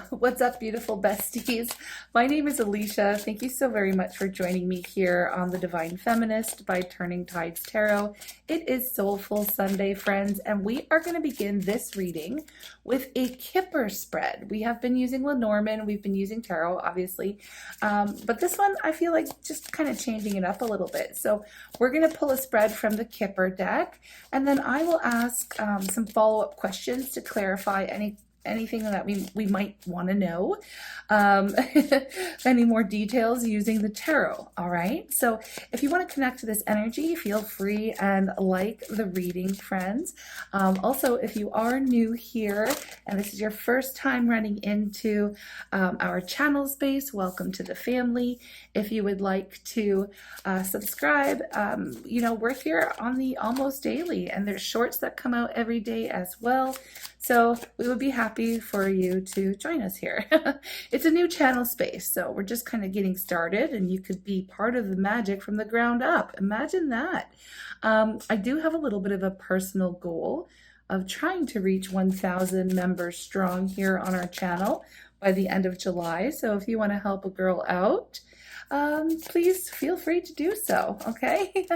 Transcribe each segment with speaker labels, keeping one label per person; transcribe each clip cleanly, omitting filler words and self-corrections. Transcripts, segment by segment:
Speaker 1: What's up, beautiful besties? My name is Alicia. Thank you so very much for joining me here on the Divine Feminist by Turning Tides Tarot. It is Soulful Sunday, friends, and we are going to begin this reading with a Kipper spread. We have been using Lenormand, we've been using tarot, obviously, but this one I feel like just kind of changing it up a little bit. So we're going to pull a spread from the Kipper deck, and then I will ask some follow-up questions to clarify anything that we might want to know, any more details using the tarot. All right, so if you want to connect to this energy, feel free and like the reading, friends. Also, if you are new here and this is your first time running into our channel space, welcome to the family. If you would like to subscribe, we're here on the almost daily, and there's shorts that come out every day as well. So we would be happy for you to join us here. It's a new channel space, so we're just kind of getting started, and you could be part of the magic from the ground up. Imagine that. I do have a little bit of a personal goal of trying to reach 1,000 members strong here on our channel by the end of July. So if you want to help a girl out, please feel free to do so, okay?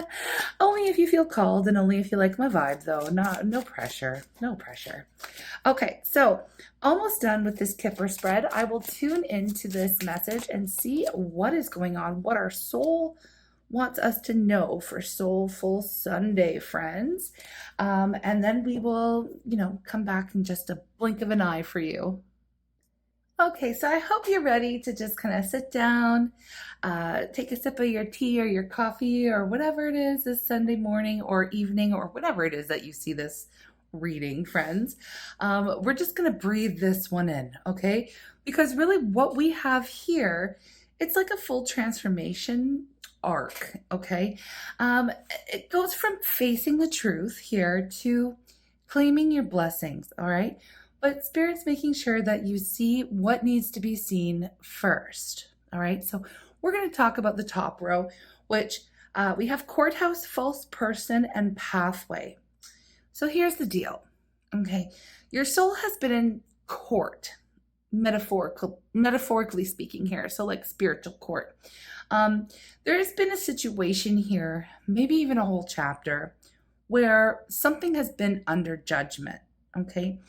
Speaker 1: Only if you feel called and only if you like my vibe, though. No pressure, no pressure. Okay, so almost done with this Kipper spread. I will tune into this message and see what is going on, what our soul wants us to know for Soulful Sunday, friends. And then we will, come back in just a blink of an eye for you. Okay, so I hope you're ready to just kind of sit down, take a sip of your tea or your coffee or whatever it is this Sunday morning or evening or whatever it is that you see this reading, friends. We're just going to breathe this one in, okay? Because really what we have here, it's like a full transformation arc, okay? It goes from facing the truth here to claiming your blessings, all right? But Spirit's making sure that you see what needs to be seen first. All right, so we're going to talk about the top row, which we have courthouse, false person, and pathway. So here's the deal. Okay, your soul has been in court, metaphorically speaking here, so like spiritual court. There has been a situation here, maybe even a whole chapter, where something has been under judgment. Okay.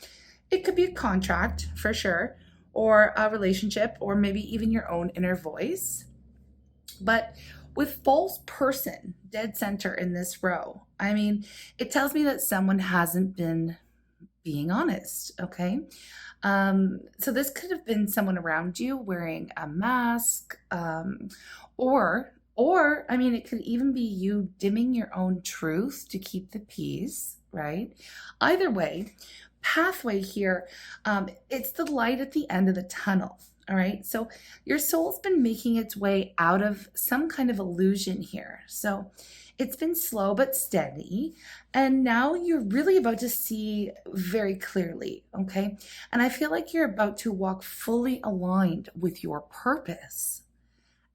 Speaker 1: It could be a contract, for sure, or a relationship, or maybe even your own inner voice. But with false person dead center in this row, I mean, it tells me that someone hasn't been being honest, okay? So this could have been someone around you wearing a mask, or I mean, it could even be you dimming your own truth to keep the peace, right? Either way, pathway here, it's the light at the end of the tunnel. All right, so your soul's been making its way out of some kind of illusion here. So it's been slow but steady, and now you're really about to see very clearly, okay? And I feel like you're about to walk fully aligned with your purpose.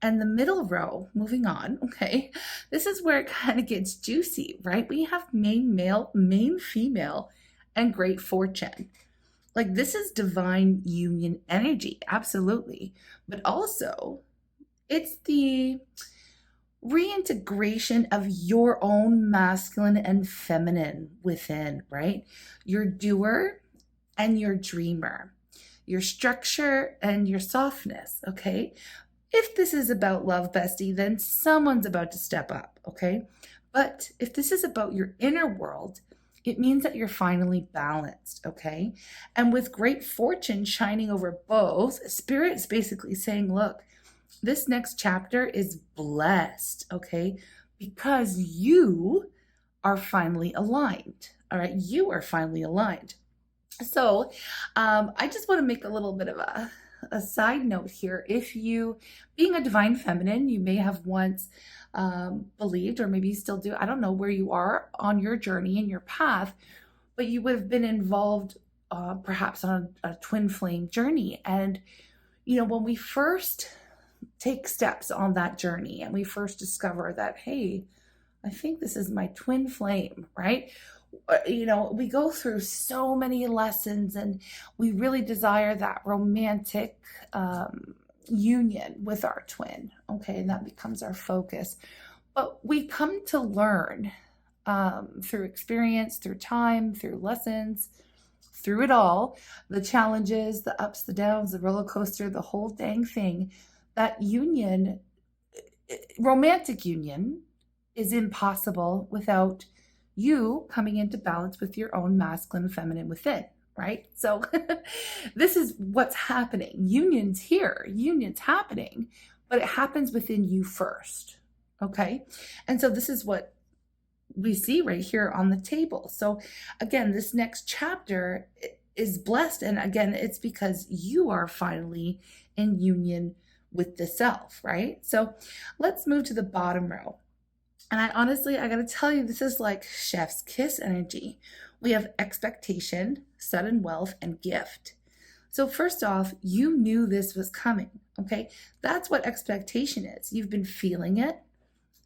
Speaker 1: And the middle row, moving on, okay, this is where it kind of gets juicy, right? We have main male, main female, and great fortune. Like, this is divine union energy, absolutely. But also, it's the reintegration of your own masculine and feminine within, right? Your doer and your dreamer, your structure and your softness, okay? If this is about love, bestie, then someone's about to step up, okay? But if this is about your inner world, it means that you're finally balanced, okay? And with great fortune shining over both, Spirit's basically saying, look, this next chapter is blessed, okay? Because you are finally aligned, all right? You are finally aligned. So I just want to make a little bit of a side note here. If you, being a divine feminine, you may have once believed, or maybe you still do, I don't know where you are on your journey and your path, but you would have been involved perhaps on a twin flame journey. And, when we first take steps on that journey and we first discover that, hey, I think this is my twin flame, right? we go through so many lessons and we really desire that romantic union with our twin, okay? And that becomes our focus. But we come to learn through experience, through time, through lessons, through it all, the challenges, the ups, the downs, the roller coaster, the whole dang thing, that union, romantic union, is impossible without you coming into balance with your own masculine and feminine within, right? So this is what's happening. Union's here, union's happening, but it happens within you first, okay? And so this is what we see right here on the table. So again, this next chapter is blessed. And again, it's because you are finally in union with the self, right? So let's move to the bottom row. And I got to tell you, this is like chef's kiss energy. We have expectation, sudden wealth, and gift. So first off, you knew this was coming, okay? That's what expectation is. You've been feeling it,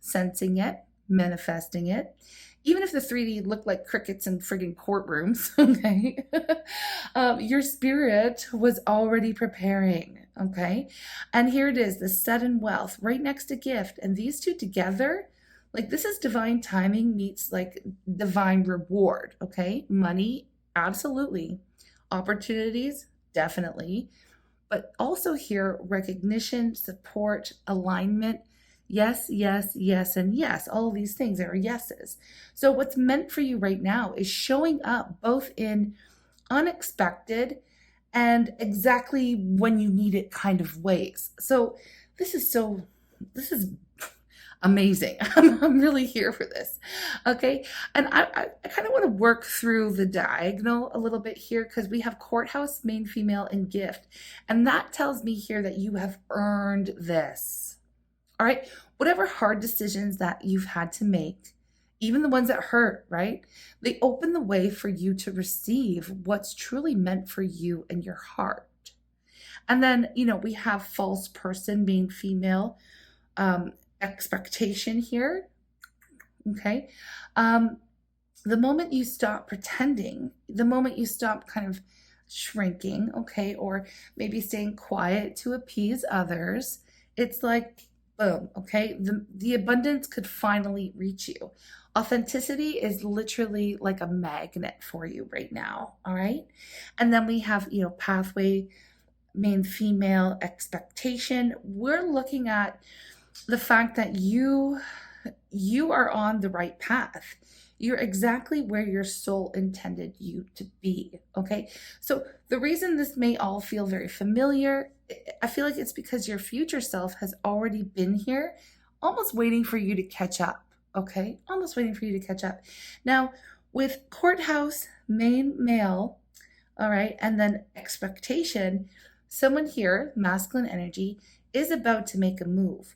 Speaker 1: sensing it, manifesting it. Even if the 3D looked like crickets in friggin' courtrooms, okay? Your spirit was already preparing, okay? And here it is, the sudden wealth right next to gift. And these two together, like this is divine timing meets like divine reward, okay? Money, absolutely. Opportunities, definitely. But also here, recognition, support, alignment. Yes, yes, yes, and yes. All of these things are yeses. So what's meant for you right now is showing up both in unexpected and exactly when you need it kind of ways. So this is amazing. I'm really here for this. Okay. And I kind of want to work through the diagonal a little bit here because we have courthouse, main female, and gift. And that tells me here that you have earned this. All right. Whatever hard decisions that you've had to make, even the ones that hurt, right? They open the way for you to receive what's truly meant for you and your heart. And then, we have false person being female, expectation here. Okay. The moment you stop pretending, the moment you stop kind of shrinking, okay, or maybe staying quiet to appease others, it's like, boom, okay, the abundance could finally reach you. Authenticity is literally like a magnet for you right now, all right? And then we have, pathway, main female, expectation. We're looking at the fact that you are on the right path. You're exactly where your soul intended you to be, okay? So the reason this may all feel very familiar, I feel like it's because your future self has already been here, almost waiting for you to catch up, okay? Almost waiting for you to catch up. Now, with courthouse, main male, all right, and then expectation, someone here, masculine energy, is about to make a move.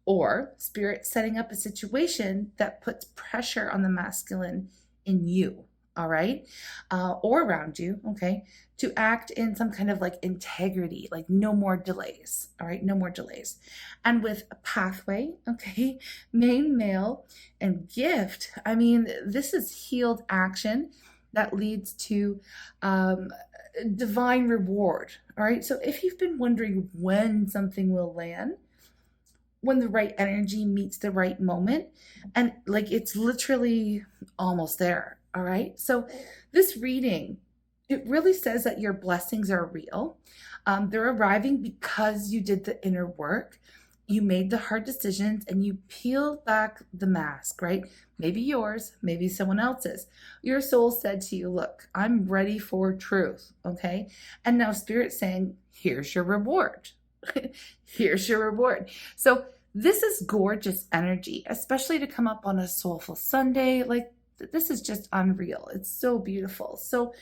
Speaker 1: Or spirit setting up a situation that puts pressure on the masculine in you, all right? Or around you, okay? To act in some kind of like integrity, like no more delays, all right? No more delays. And with a pathway, okay, main male and gift, I mean, this is healed action that leads to divine reward, all right? So if you've been wondering when something will land, when the right energy meets the right moment, and like it's literally almost there, all right? So this reading, it really says that your blessings are real. They're arriving because you did the inner work, you made the hard decisions, and you peeled back the mask, right? Maybe yours, maybe someone else's. Your soul said to you, look, I'm ready for truth, okay? And now Spirit's saying, here's your reward. Here's your reward. So this is gorgeous energy, especially to come up on a Soulful Sunday. Like this is just unreal. It's so beautiful. So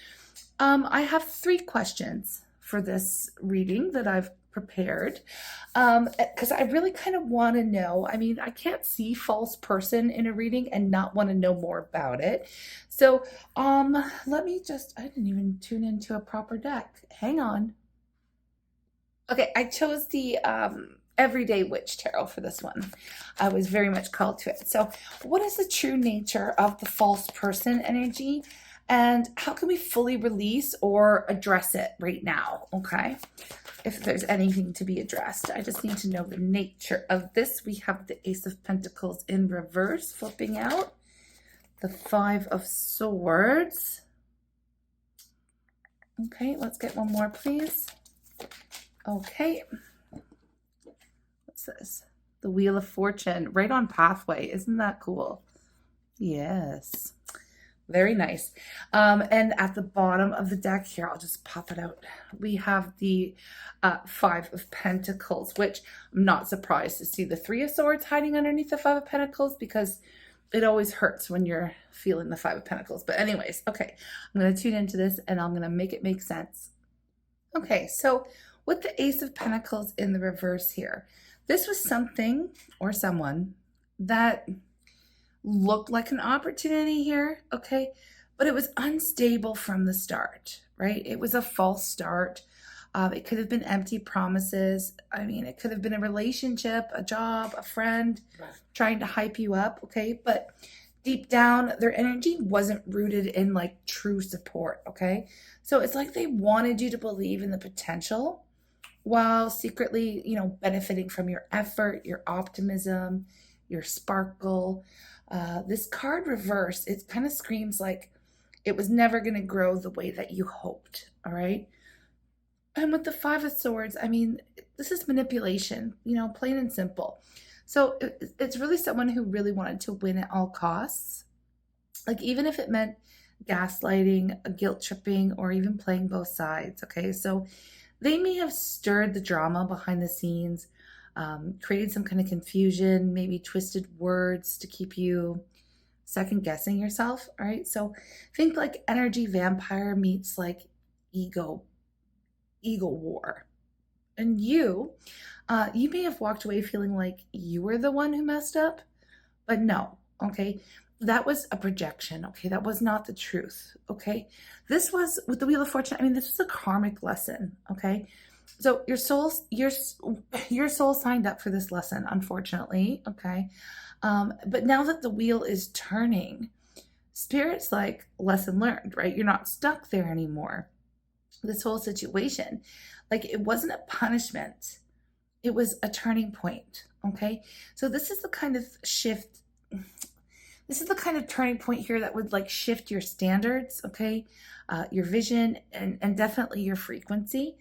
Speaker 1: I have 3 questions for this reading that I've prepared because I really kind of want to know. I mean, I can't see false person in a reading and not want to know more about it. So let me just, I didn't even tune into a proper deck. Hang on. Okay, I chose the everyday witch tarot for this one. I was very much called to it. So what is the true nature of the false person energy? And how can we fully release or address it right now? Okay. If there's anything to be addressed, I just need to know the nature of this. We have the Ace of Pentacles in reverse, flipping out. The Five of Swords. Okay, let's get one more, please. Okay. What's this? The Wheel of Fortune, right on pathway. Isn't that cool? Yes. Very nice. And at the bottom of the deck here, I'll just pop it out. We have the Five of Pentacles, which I'm not surprised to see the Three of Swords hiding underneath the Five of Pentacles, because it always hurts when you're feeling the Five of Pentacles. But anyways, okay, I'm going to tune into this and I'm going to make it make sense. Okay, so with the Ace of Pentacles in the reverse here, this was something or someone that looked like an opportunity here, okay, but it was unstable from the start, right? It was a false start. It could have been empty promises. I mean, it could have been a relationship, a job, a friend trying to hype you up, okay? But deep down, their energy wasn't rooted in like true support, okay? So it's like they wanted you to believe in the potential while secretly, you know, benefiting from your effort, your optimism, your sparkle. This card reverse, it kind of screams like it was never going to grow the way that you hoped, all right? And with the Five of Swords, I mean, this is manipulation, you know, plain and simple. So it's really someone who really wanted to win at all costs. Like even if it meant gaslighting, guilt tripping, or even playing both sides, okay? So they may have stirred the drama behind the scenes, created some kind of confusion, maybe twisted words to keep you second guessing yourself, all right? So think like energy vampire meets like ego war. And you may have walked away feeling like you were the one who messed up, but no, okay? That was a projection, okay? That was not the truth, okay? This was, with the Wheel of Fortune, I mean, this was a karmic lesson, okay? So your soul signed up for this lesson, unfortunately, okay? But now that the wheel is turning, Spirit's like, lesson learned, right? You're not stuck there anymore. This whole situation, like it wasn't a punishment. It was a turning point, okay? So this is the kind of shift. This is the kind of turning point here that would like shift your standards, okay? Your vision and definitely your frequency.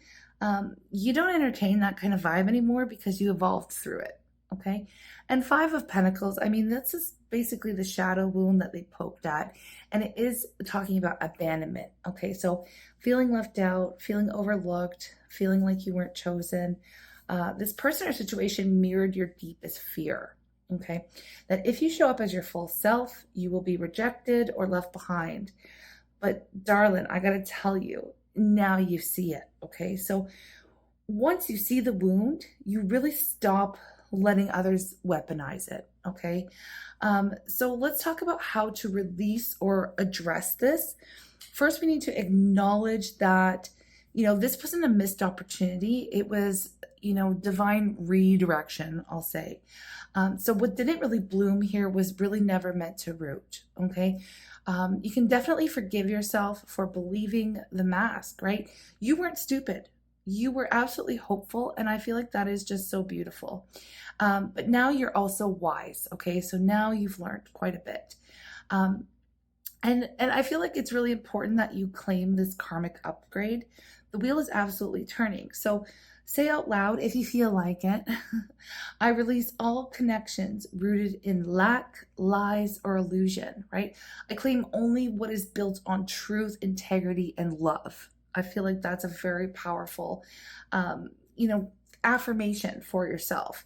Speaker 1: You don't entertain that kind of vibe anymore because you evolved through it, okay? And Five of Pentacles, I mean, this is basically the shadow wound that they poked at, and it is talking about abandonment, okay? So feeling left out, feeling overlooked, feeling like you weren't chosen. This person or situation mirrored your deepest fear, okay? That if you show up as your full self, you will be rejected or left behind. But darling, I gotta tell you, now you see it, okay? So once you see the wound, you really stop letting others weaponize it, okay? So let's talk about how to release or address this. First, we need to acknowledge that, you know, this wasn't a missed opportunity. It was, you know, divine redirection, I'll say. So what didn't really bloom here was really never meant to root, okay? You can definitely forgive yourself for believing the mask, right? You weren't stupid. You were absolutely hopeful, and I feel like that is just so beautiful. But now you're also wise, okay? So now you've learned quite a bit. And I feel like it's really important that you claim this karmic upgrade. The wheel is absolutely turning. So say out loud if you feel like it. I release all connections rooted in lack, lies, or illusion, right? I claim only what is built on truth, integrity, and love. I feel like that's a very powerful, you know, affirmation for yourself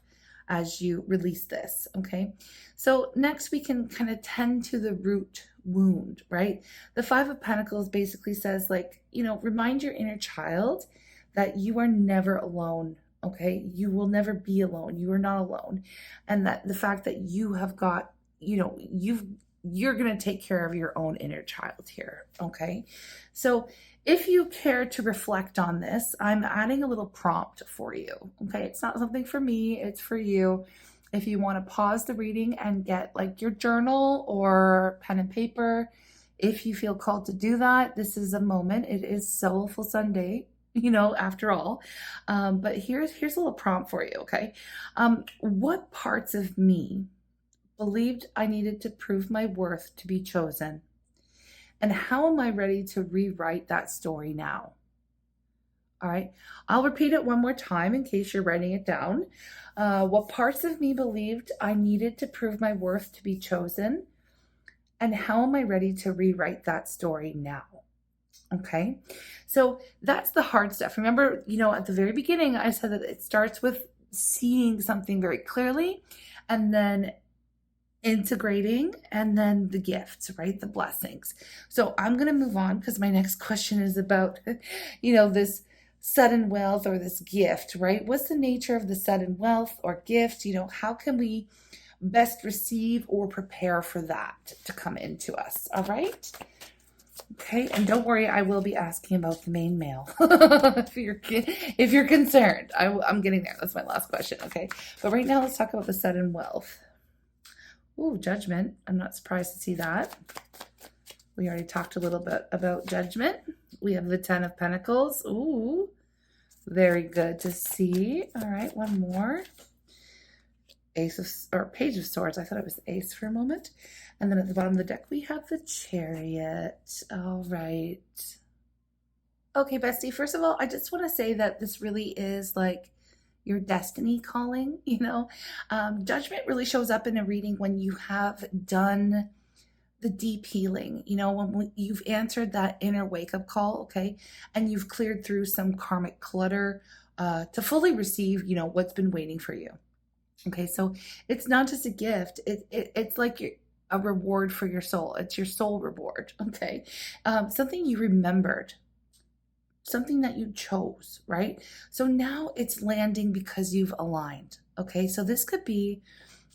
Speaker 1: as you release this, okay? So next we can kind of tend to the root wound, right? The Five of Pentacles basically says, like, you know, remind your inner child that you are never alone, okay? You will never be alone. You are not alone. And that the fact that you have got, you know, you're going to take care of your own inner child here, okay? So if you care to reflect on this, I'm adding a little prompt for you. Okay, it's not something for me, it's for you. If you want to pause the reading and get like your journal or pen and paper, if you feel called to do that, this is a moment. It is Soulful Sunday, after all. But here's a little prompt for you, okay? What parts of me believed I needed to prove my worth to be chosen? And how am I ready to rewrite that story now? All right, I'll repeat it one more time in case you're writing it down. What parts of me believed I needed to prove my worth to be chosen? And how am I ready to rewrite that story now? Okay, so that's the hard stuff. Remember, at the very beginning, I said that it starts with seeing something very clearly and then integrating, and then the gifts, right? The blessings. So I'm going to move on because my next question is about, this sudden wealth or this gift, right? What's the nature of the sudden wealth or gift? How can we best receive or prepare for that to come into us? All right. Okay, and don't worry, I will be asking about the main male if you're concerned. I'm getting there. That's my last question. Okay, but right now let's talk about the sudden wealth. Ooh, judgment. I'm not surprised to see that. We already talked a little bit about judgment. We have the 10 of Pentacles. Ooh, very good to see. All right, one more. Page of Swords. I thought it was Ace for a moment. And then at the bottom of the deck, we have the Chariot. All right. Okay, bestie, first of all, I just want to say that this really is like your destiny calling, Judgment really shows up in a reading when you have done the deep healing, when you've answered that inner wake-up call, okay, and you've cleared through some karmic clutter to fully receive, what's been waiting for you. Okay, so it's not just a gift, it's like a reward for your soul. It's your soul reward, okay? Something you remembered, something that you chose, right? So now it's landing because you've aligned, okay? So this could be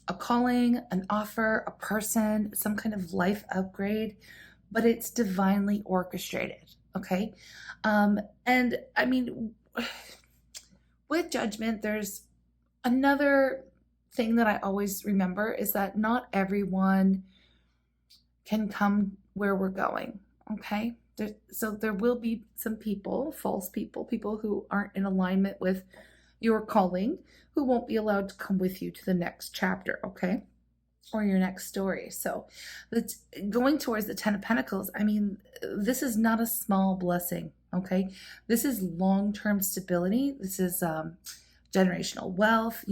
Speaker 1: a calling, an offer, a person, some kind of life upgrade, but it's divinely orchestrated, okay? And I mean, with judgment, there's another thing that I always remember is that not everyone can come where we're going, okay? So there will be some people, false people, people who aren't in alignment with your calling, who won't be allowed to come with you to the next chapter, okay? Or your next story. So that's going towards the 10 of Pentacles. I mean, this is not a small blessing, okay? This is long-term stability. This is generational wealth,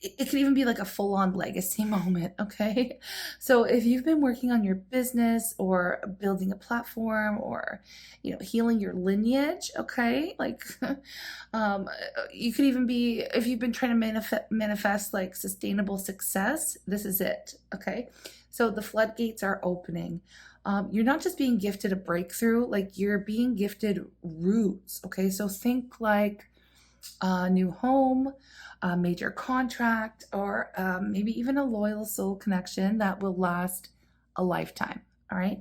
Speaker 1: it can even be like a full-on legacy moment, okay? So if you've been working on your business or building a platform or, healing your lineage, okay? Like, you could even be, if you've been trying to manifest like sustainable success, this is it, okay? So the floodgates are opening. You're not just being gifted a breakthrough, like you're being gifted roots, okay? So think like a new home, a major contract, or maybe even a loyal soul connection that will last a lifetime. All right.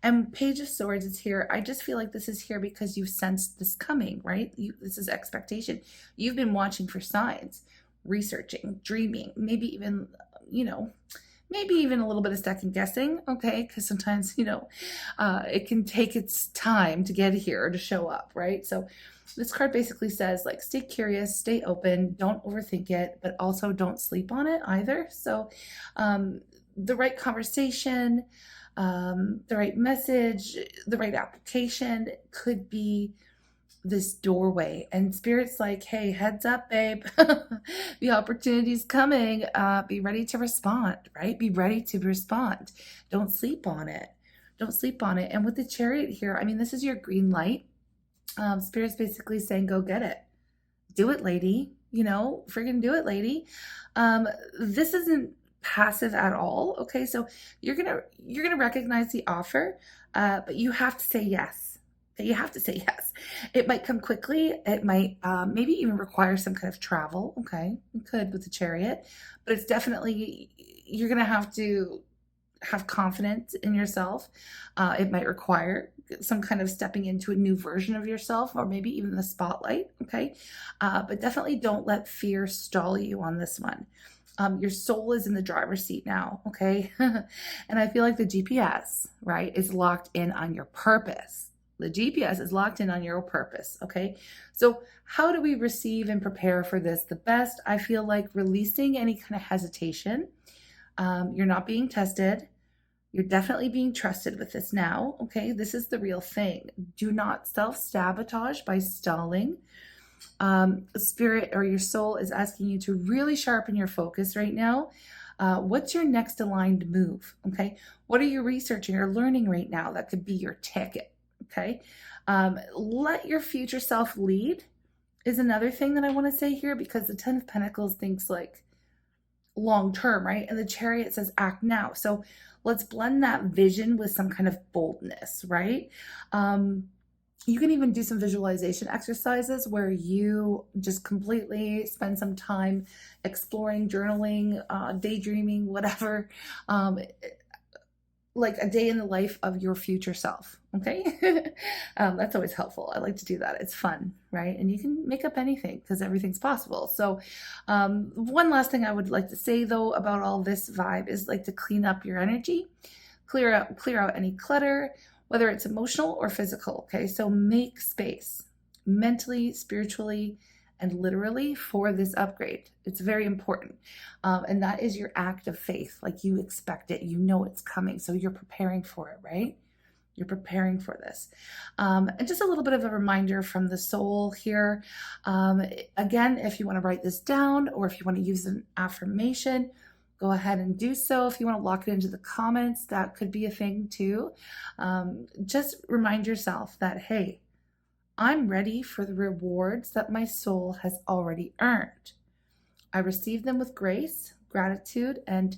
Speaker 1: And Page of Swords is here. I just feel like this is here because you've sensed this coming, right? This is expectation. You've been watching for signs, researching, dreaming, maybe even, maybe even a little bit of second guessing, okay? Because sometimes, it can take its time to get here, to show up, right? So this card basically says, like, stay curious, stay open, don't overthink it, but also don't sleep on it either. So the right conversation, the right message, the right application could be this doorway, and Spirit's like, hey, heads up, babe. The opportunity's coming. Be ready to respond, right? Be ready to respond. Don't sleep on it. Don't sleep on it. And with the Chariot here, I mean, this is your green light. Spirit's basically saying, go get it. Do it, lady. Friggin' do it, lady. This isn't passive at all. Okay, so you're gonna recognize the offer, but you have to say yes. Okay, you have to say yes. It might come quickly. It might maybe even require some kind of travel. Okay, it could with the Chariot, but it's definitely, you're gonna have to have confidence in yourself. It might require some kind of stepping into a new version of yourself, or maybe even the spotlight, okay? But definitely don't let fear stall you on this one. Your soul is in the driver's seat now, okay? And I feel like the GPS, right, is locked in on your purpose. The GPS is locked in on your purpose, okay? So how do we receive and prepare for this the best? I feel like releasing any kind of hesitation. You're not being tested. You're definitely being trusted with this now, okay? This is the real thing. Do not self-sabotage by stalling. Spirit or your soul is asking you to really sharpen your focus right now. What's your next aligned move? Okay. What are you researching or learning right now that could be your ticket? Okay. Let your future self lead is another thing that I want to say here, because the 10 of Pentacles thinks like long term, right? And the Chariot says act now. So let's blend that vision with some kind of boldness, right? You can even do some visualization exercises where you just completely spend some time exploring, journaling, daydreaming, whatever, like a day in the life of your future self, okay? That's always helpful. I like to do that. It's fun, right? And you can make up anything because everything's possible. So one last thing I would like to say, though, about all this vibe is like to clean up your energy, clear out any clutter, whether it's emotional or physical, okay? So make space mentally, spiritually, and literally for this upgrade. It's very important. And that is your act of faith. Like you expect it, you know it's coming. So you're preparing for it, right? You're preparing for this. And just a little bit of a reminder from the soul here. Again, if you want to write this down or if you want to use an affirmation, go ahead and do so. If you want to lock it into the comments, that could be a thing too. Just remind yourself that, hey, I'm ready for the rewards that my soul has already earned. I receive them with grace, gratitude, and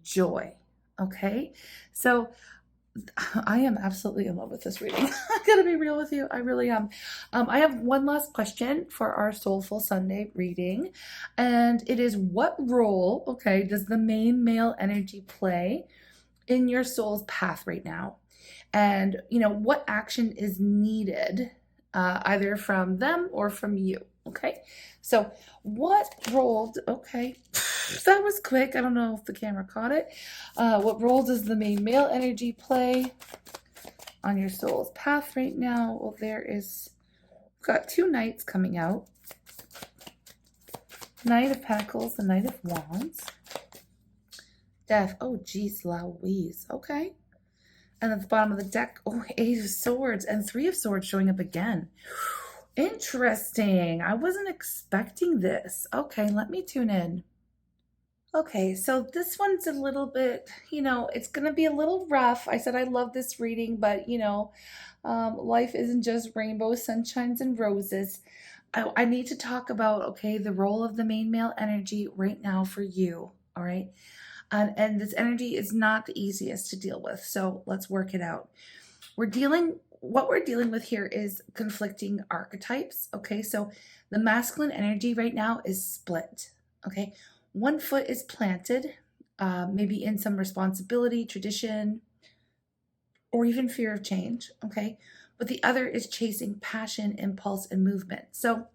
Speaker 1: joy. Okay? So I am absolutely in love with this reading. I gotta be real with you. I really am. I have one last question for our Soulful Sunday reading, and it is, what role, okay, does the main male energy play in your soul's path right now? And, what action is needed, either from them or from you? Okay, so what role, okay, that was quick. I don't know if the camera caught it. What role does the main male energy play on your soul's path right now? Well, we've got two knights coming out. Knight of Pentacles and Knight of Wands. Death. Oh, geez, Louise. Okay. And at the bottom of the deck, oh, Eight of Swords and Three of Swords showing up again. Interesting. I wasn't expecting this. Okay, let me tune in. Okay, so this one's a little bit, it's going to be a little rough. I said I love this reading, but, life isn't just rainbows, sunshines, and roses. I need to talk about, okay, the role of the main male energy right now for you, all right? And this energy is not the easiest to deal with, so let's work it out. What we're dealing with here is conflicting archetypes, okay? So the masculine energy right now is split, okay? One foot is planted, maybe in some responsibility, tradition, or even fear of change, okay? But the other is chasing passion, impulse, and movement. So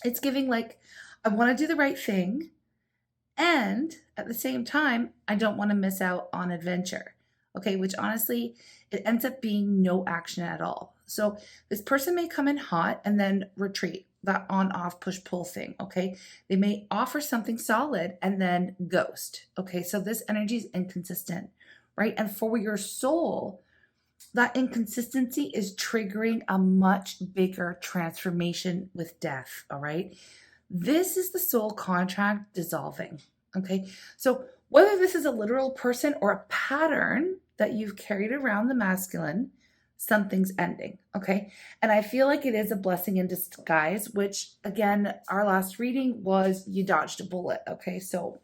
Speaker 1: it's giving like, I want to do the right thing, and at the same time, I don't want to miss out on adventure, okay? Which honestly, it ends up being no action at all. So this person may come in hot and then retreat, that on-off push-pull thing, okay? They may offer something solid and then ghost, okay? So this energy is inconsistent, right? And for your soul, that inconsistency is triggering a much bigger transformation with death, all right? This is the soul contract dissolving, okay? So whether this is a literal person or a pattern that you've carried around the masculine, something's ending, okay? And I feel like it is a blessing in disguise, which again, our last reading was you dodged a bullet, okay? So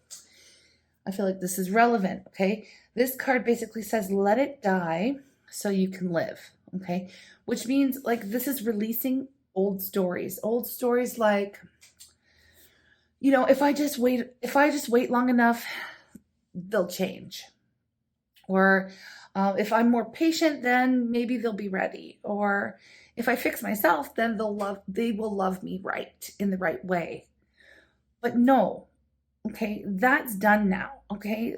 Speaker 1: I feel like this is relevant, okay? This card basically says, let it die so you can live, okay? Which means like this is releasing old stories like, if I just wait long enough, they'll change. Or If I'm more patient, then maybe they'll be ready. Or if I fix myself, then they will love me right in the right way. But no, okay, that's done now. Okay,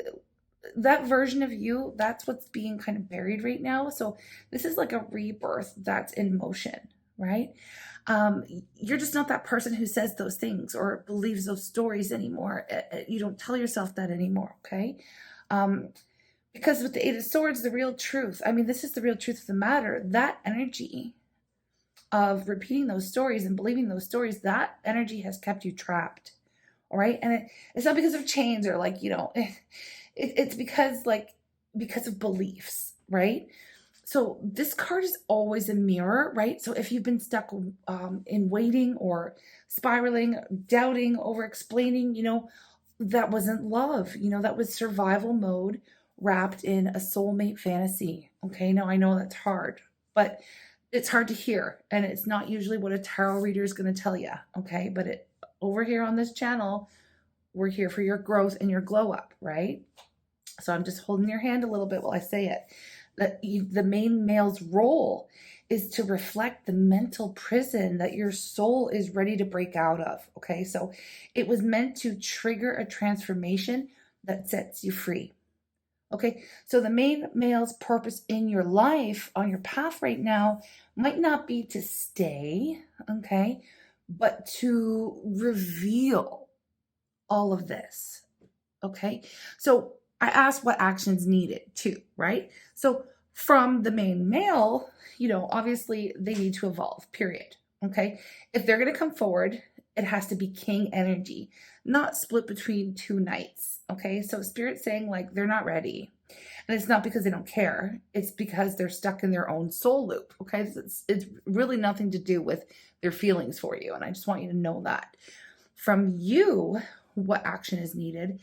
Speaker 1: that version of you, that's what's being kind of buried right now. So this is like a rebirth that's in motion, right? Um, you're just not that person who says those things or believes those stories anymore. You don't tell yourself that anymore, okay? Um, because with the Eight of Swords, the real truth, I mean, this is the real truth of the matter. That energy of repeating those stories and believing those stories, that energy has kept you trapped. All right. And it's not because of chains or like, it's because of beliefs, right? So this card is always a mirror, right? So if you've been stuck in waiting or spiraling, doubting, over explaining, that wasn't love, that was survival mode wrapped in a soulmate fantasy. Okay. Now I know that's hard, but it's hard to hear. And it's not usually what a tarot reader is going to tell you. Okay. But over here on this channel, we're here for your growth and your glow up, right? So I'm just holding your hand a little bit while I say it. The main male's role is to reflect the mental prison that your soul is ready to break out of. Okay. So it was meant to trigger a transformation that sets you free. Okay. So the main male's purpose in your life on your path right now might not be to stay. Okay. But to reveal all of this. Okay. So I asked what actions needed too, right? So from the main male, obviously they need to evolve, period. Okay. If they're going to come forward, it has to be king energy, not split between two knights. Okay. So Spirit's saying like they're not ready. And it's not because they don't care. It's because they're stuck in their own soul loop. Okay. It's really nothing to do with their feelings for you. And I just want you to know that. From you, what action is needed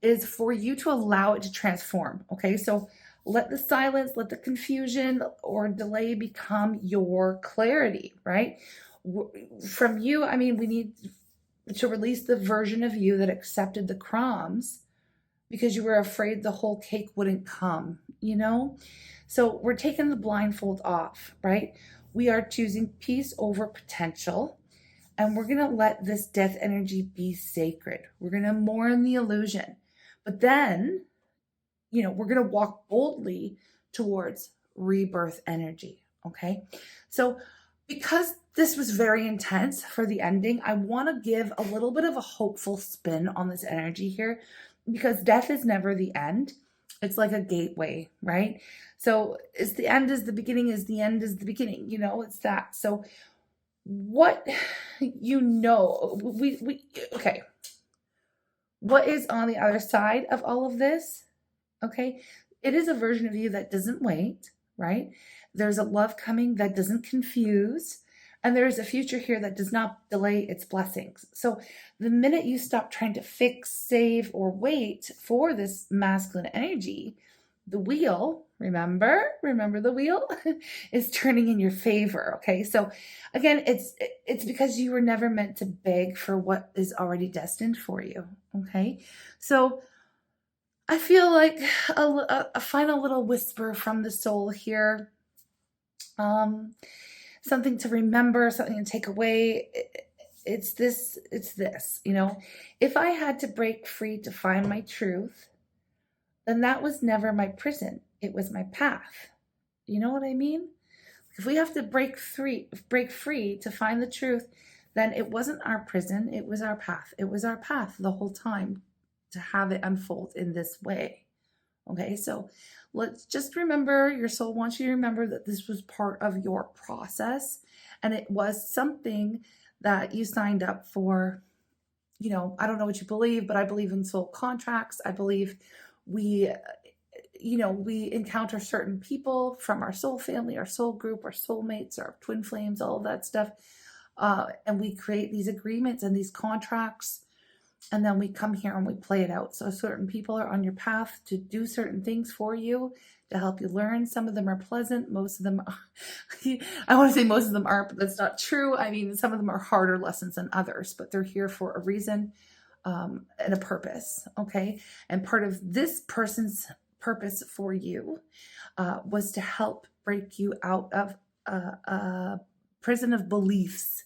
Speaker 1: is for you to allow it to transform. Okay. So let the silence, let the confusion or delay become your clarity, right? From you, I mean, we need to release the version of you that accepted the crumbs because you were afraid the whole cake wouldn't come, So we're taking the blindfold off, right? We are choosing peace over potential. And we're going to let this death energy be sacred. We're going to mourn the illusion. But then, we're going to walk boldly towards rebirth energy. Okay. So because this was very intense for the ending, I want to give a little bit of a hopeful spin on this energy here because death is never the end. It's like a gateway, right? So it's the end is the beginning, is the end is the beginning, it's that. So what okay, what is on the other side of all of this? Okay, it is a version of you that doesn't wait, right? There's a love coming that doesn't confuse, and there is a future here that does not delay its blessings. So the minute you stop trying to fix, save, or wait for this masculine energy, the wheel, remember the wheel is turning in your favor. Okay. So again, it's because you were never meant to beg for what is already destined for you. Okay. So I feel like a final little whisper from the soul here. Something to remember, something to take away. It's this, if I had to break free to find my truth, then that was never my prison. It was my path. You know what I mean? If we have to break free to find the truth, then it wasn't our prison. It was our path. It was our path the whole time to have it unfold in this way. Okay, so let's just remember, your soul wants you to remember that this was part of your process and it was something that you signed up for. I don't know what you believe, but I believe in soul contracts. I believe we encounter certain people from our soul family, our soul group, our soulmates, our twin flames, all of that stuff. And we create these agreements and these contracts, and then we come here and we play it out. So certain people are on your path to do certain things for you, to help you learn. Some of them are pleasant. Most of them, I want to say most of them aren't, but that's not true. I mean, some of them are harder lessons than others, but they're here for a reason and a purpose. Okay. And part of this person's purpose for you was to help break you out of a prison of beliefs,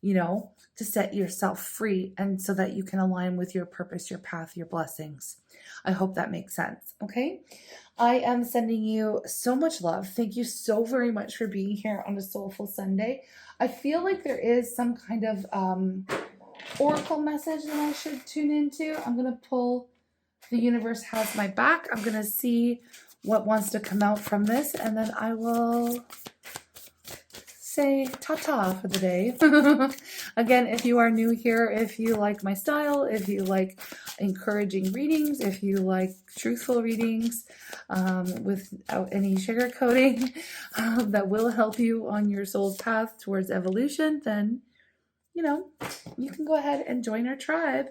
Speaker 1: to set yourself free and so that you can align with your purpose, your path, your blessings. I hope that makes sense. Okay. I am sending you so much love. Thank you so very much for being here on a Soulful Sunday. I feel like there is some kind of oracle message that I should tune into. I'm going to pull The Universe Has My Back. I'm going to see what wants to come out from this, and then I will say ta-ta for the day. Again, if you are new here, if you like my style, if you like encouraging readings, if you like truthful readings without any sugarcoating that will help you on your soul's path towards evolution, then, you can go ahead and join our tribe.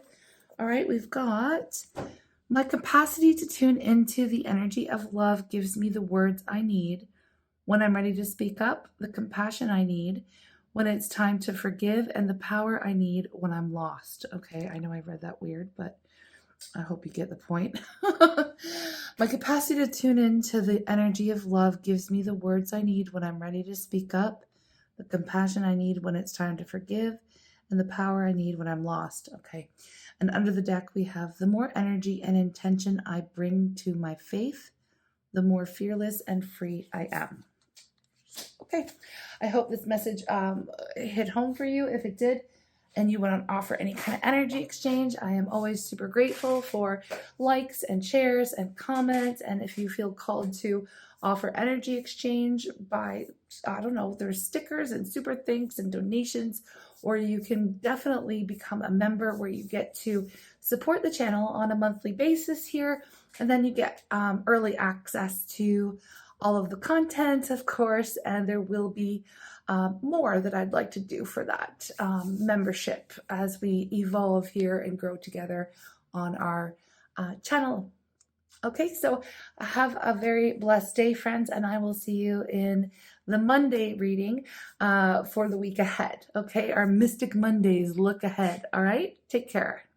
Speaker 1: All right, we've got my capacity to tune into the energy of love gives me the words I need when I'm ready to speak up, the compassion I need when it's time to forgive, and the power I need when I'm lost. Okay, I know I read that weird, but I hope you get the point. My capacity to tune into the energy of love gives me the words I need when I'm ready to speak up, the compassion I need when it's time to forgive, and the power I need when I'm lost. Okay, and under the deck we have the more energy and intention I bring to my faith, the more fearless and free I am. Okay, I hope this message hit home for you. If it did, and you want to offer any kind of energy exchange, I am always super grateful for likes and shares and comments. And if you feel called to offer energy exchange by, I don't know, there's stickers and super thanks and donations, or you can definitely become a member where you get to support the channel on a monthly basis here. And then you get early access to all of the content, of course, and there will be more that I'd like to do for that membership as we evolve here and grow together on our channel. Okay, so have a very blessed day, friends, and I will see you in the Monday reading for the week ahead. Okay, our Mystic Mondays look ahead. All right, take care.